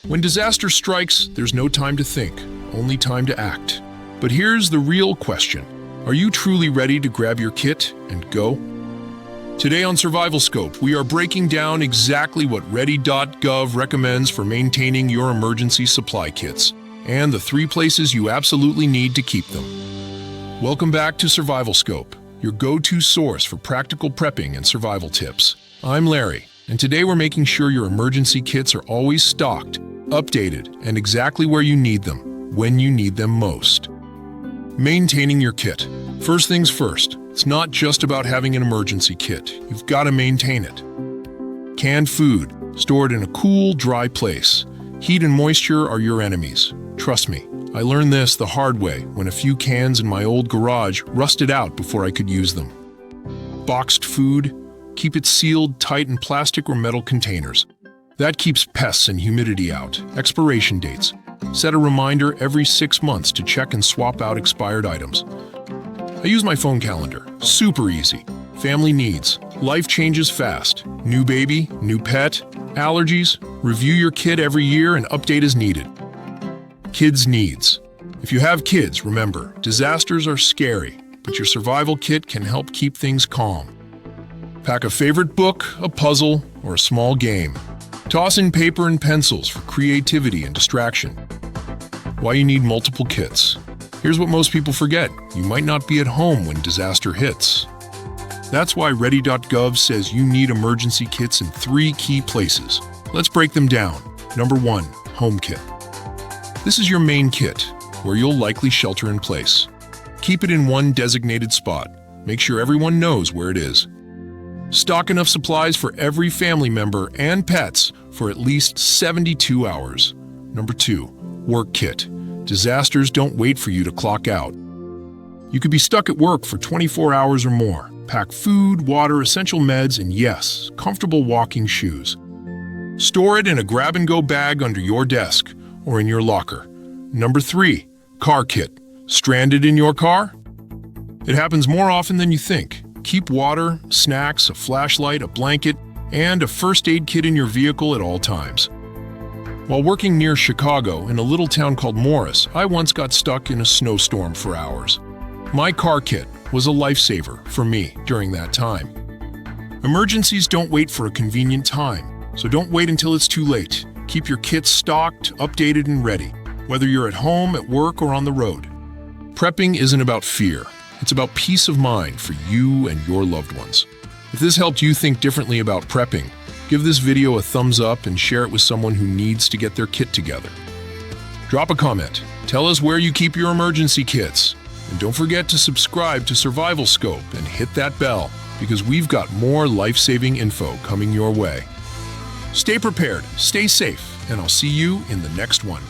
When disaster strikes, there's no time to think, only time to act. But here's the real question. Are you truly ready to grab your kit and go? Today on SurvivalScope, we are breaking down exactly what Ready.gov recommends for maintaining your emergency supply kits, and the 3 places you absolutely need to keep them. Welcome back to SurvivalScope, your go-to source for practical prepping and survival tips. I'm Larry, and today we're making sure your emergency kits are always stocked, updated, and exactly where you need them, when you need them most. Maintaining your kit. First things first, it's not just about having an emergency kit. You've got to maintain it. Canned food, stored in a cool, dry place. Heat and moisture are your enemies. Trust me, I learned this the hard way when a few cans in my old garage rusted out before I could use them. Boxed food, keep it sealed tight in plastic or metal containers. That keeps pests and humidity out. Expiration dates. Set a reminder every 6 months to check and swap out expired items. I use my phone calendar. Super easy. Family needs. Life changes fast. New baby, new pet, allergies. Review your kit every year and update as needed. Kids' needs. If you have kids, remember, disasters are scary, but your survival kit can help keep things calm. Pack a favorite book, a puzzle, or a small game. Toss in paper and pencils for creativity and distraction. Why you need multiple kits. Here's what most people forget. You might not be at home when disaster hits. That's why Ready.gov says you need emergency kits in 3 key places. Let's break them down. Number 1, home kit. This is your main kit, where you'll likely shelter in place. Keep it in one designated spot. Make sure everyone knows where it is. Stock enough supplies for every family member and pets for at least 72 hours. Number 2, work kit. Disasters don't wait for you to clock out. You could be stuck at work for 24 hours or more. Pack food, water, essential meds, and yes, comfortable walking shoes. Store it in a grab-and-go bag under your desk or in your locker. Number 3, car kit. Stranded in your car? It happens more often than you think. Keep water, snacks, a flashlight, a blanket, and a first aid kit in your vehicle at all times. While working near Chicago in a little town called Morris, I once got stuck in a snowstorm for hours. My car kit was a lifesaver for me during that time. Emergencies don't wait for a convenient time, so don't wait until it's too late. Keep your kits stocked, updated, and ready, whether you're at home, at work, or on the road. Prepping isn't about fear. It's about peace of mind for you and your loved ones. If this helped you think differently about prepping, give this video a thumbs up and share it with someone who needs to get their kit together. Drop a comment. Tell us where you keep your emergency kits. And don't forget to subscribe to SurvivalScope and hit that bell, because we've got more life-saving info coming your way. Stay prepared, stay safe, and I'll see you in the next one.